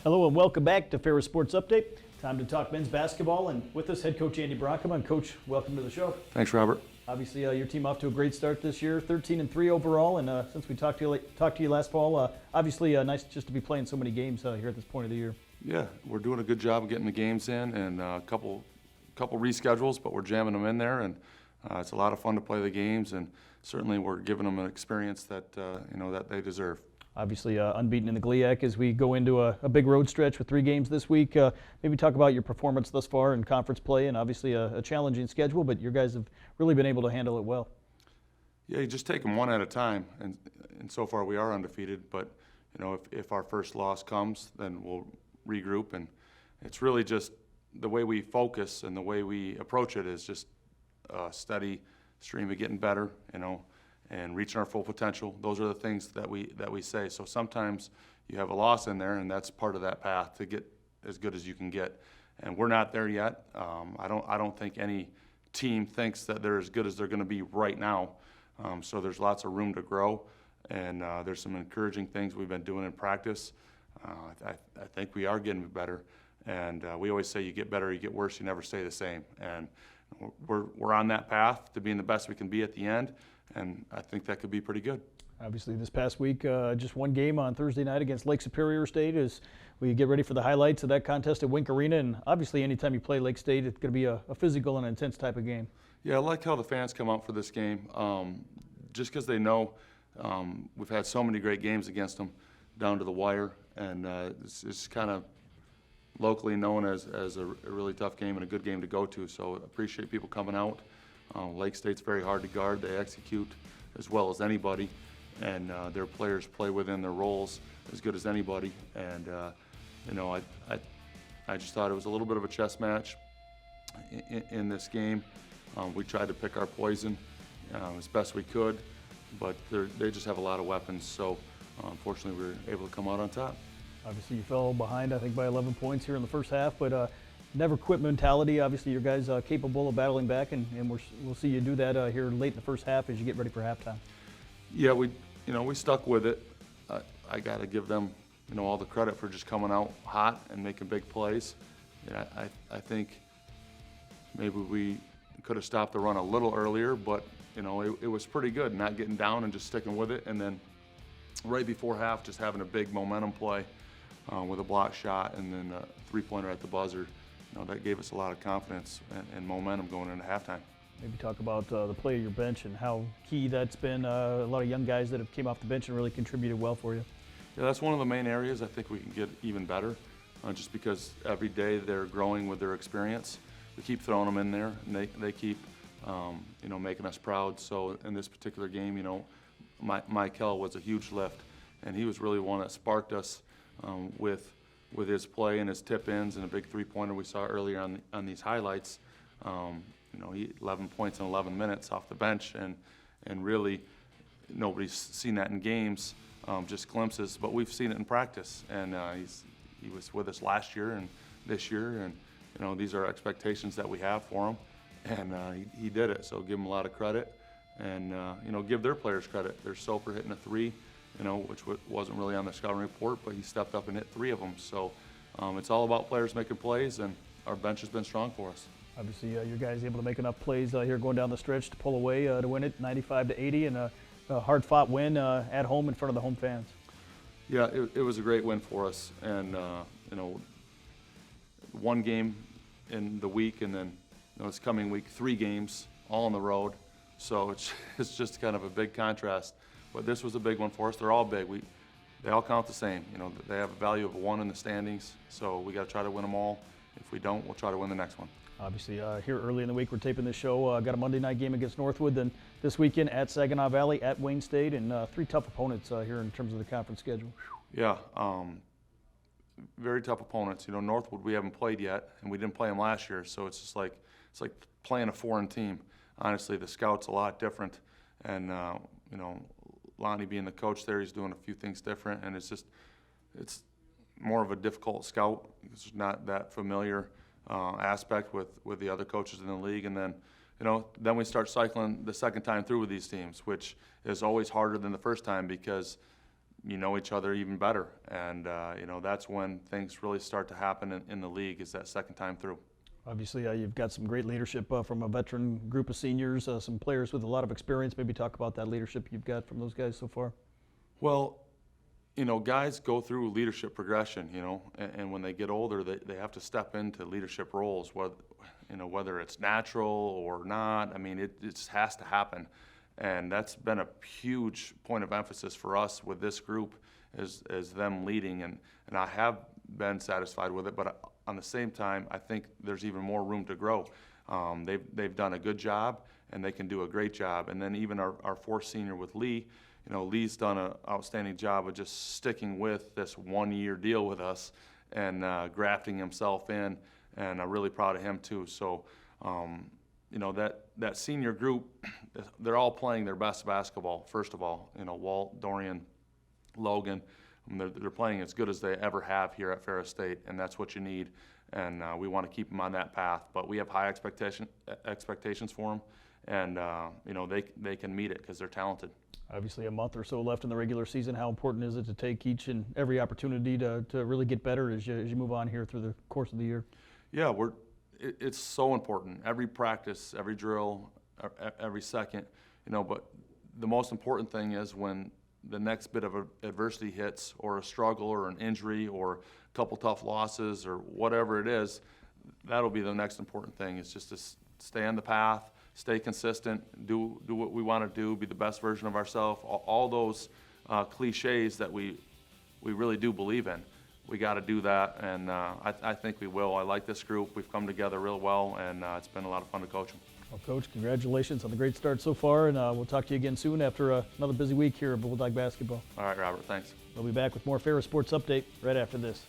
Hello and welcome back to Ferris Sports Update. Time to talk men's basketball, and with us, head coach Andy Bronkema. And Coach, welcome to the show. Thanks, Robert. Obviously, your team off to a great start this year, 13-3 overall. And since we talked to you last fall, obviously nice just to be playing so many games here at this point of the year. Yeah, we're doing a good job of getting the games in, and a couple reschedules, but we're jamming them in there, and it's a lot of fun to play the games, and certainly we're giving them an experience that that they deserve. Obviously unbeaten in the GLIAC as we go into a big road stretch with 3 games this week. Maybe talk about your performance thus far in conference play, and obviously a challenging schedule, but you guys have really been able to handle it well. Yeah, you just take them one at a time, and so far we are undefeated, but if our first loss comes, then we'll regroup, and it's really just the way we focus and the way we approach it is just a steady stream of getting better, and reaching our full potential. Those are the things that we say. So sometimes you have a loss in there, and that's part of that path to get as good as you can get. And we're not there yet. I don't think any team thinks that they're as good as they're going to be right now. So there's lots of room to grow, and there's some encouraging things we've been doing in practice. I think we are getting better, and we always say you get better, you get worse, you never stay the same. And we're on that path to being the best we can be at the end. And I think that could be pretty good. Obviously, this past week, just one game on Thursday night against Lake Superior State as we get ready for the highlights of that contest at Wink Arena. And obviously, anytime you play Lake State, it's going to be a physical and intense type of game. Yeah, I like how the fans come out for this game, just because they know we've had so many great games against them down to the wire. And it's kind of locally known as a really tough game and a good game to go to. So I appreciate people coming out. Lake State's very hard to guard. They execute as well as anybody, and their players play within their roles as good as anybody. And I just thought it was a little bit of a chess match in this game. We tried to pick our poison as best we could, but they just have a lot of weapons. So unfortunately, we were able to come out on top. Obviously, you fell behind, I think, by 11 points here in the first half, but never quit mentality. Obviously, your guys are capable of battling back, and we'll see you do that here late in the first half as you get ready for halftime. Yeah, we stuck with it. I got to give them all the credit for just coming out hot and making big plays. Yeah, I think maybe we could have stopped the run a little earlier, but it was pretty good not getting down and just sticking with it. And then right before half, just having a big momentum play with a block shot and then a three-pointer at the buzzer. That gave us a lot of confidence and momentum going into halftime. Maybe talk about the play of your bench and how key that's been. A lot of young guys that have came off the bench and really contributed well for you. Yeah, that's one of the main areas I think we can get even better, just because every day they're growing with their experience. We keep throwing them in there, and they keep making us proud. So in this particular game, Michael was a huge lift, and he was really one that sparked us with his play and his tip-ins and a big three-pointer we saw earlier on these highlights. He 11 points in 11 minutes off the bench, and really nobody's seen that in games, just glimpses, but we've seen it in practice. And he was with us last year and this year, and these are expectations that we have for him, and he did it. So give him a lot of credit, and give their players credit. There's Soper hitting a 3. Which wasn't really on the scouting report, but he stepped up and hit 3 of them. So it's all about players making plays, and our bench has been strong for us. Obviously, your guys able to make enough plays here going down the stretch to pull away to win it 95-80, and a hard-fought win at home in front of the home fans. Yeah, it was a great win for us, and one game in the week, and then this coming week 3 games all on the road. So it's just kind of a big contrast. But this was a big one for us. They're all big. They all count the same. They have a value of 1 in the standings, so we got to try to win them all. If we don't, we'll try to win the next one. Obviously, here early in the week, we're taping this show. Got a Monday night game against Northwood, then this weekend at Saginaw Valley, at Wayne State, and 3 tough opponents here in terms of the conference schedule. Yeah, very tough opponents. Northwood we haven't played yet, and we didn't play them last year, so it's like playing a foreign team. Honestly, the scout's a lot different, and Lonnie being the coach there, he's doing a few things different, and it's more of a difficult scout. It's not that familiar aspect with the other coaches in the league, and then we start cycling the second time through with these teams, which is always harder than the first time because you know each other even better. And, you know, that's when things really start to happen in the league, is that second time through. Obviously, you've got some great leadership from a veteran group of seniors, some players with a lot of experience. Maybe talk about that leadership you've got from those guys so far. Well, you know, guys go through leadership progression, you know, and when they get older, they have to step into leadership roles, whether it's natural or not. I mean, it just has to happen. And that's been a huge point of emphasis for us with this group, is them leading. And I have been satisfied with it, but on the same time, I think there's even more room to grow. They've done a good job, and they can do a great job. And then even our fourth senior with Lee, you know, Lee's done an outstanding job of just sticking with this one-year deal with us and grafting himself in, and I'm really proud of him too. So, you know, that senior group, they're all playing their best basketball, first of all. You know, Walt, Dorian, Logan, they're playing as good as they ever have here at Ferris State, and that's what you need. And we want to keep them on that path. But we have high expectations for them, and you know, they can meet it because they're talented. Obviously, a month or so left in the regular season. How important is it to take each and every opportunity to really get better as you move on here through the course of the year? Yeah, it's so important. Every practice, every drill, every second, you know, but the most important thing is when the next bit of adversity hits, or a struggle or an injury or a couple tough losses or whatever it is, that'll be the next important thing, is just to stay on the path, stay consistent, do what we want to do, be the best version of ourselves, all those cliches that we really do believe in. We got to do that, and I think we will. I like this group. We've come together real well, and it's been a lot of fun to coach them. Well, Coach, congratulations on the great start so far, and we'll talk to you again soon after another busy week here at Bulldog basketball. All right, Robert, thanks. We'll be back with more Ferris Sports Update right after this.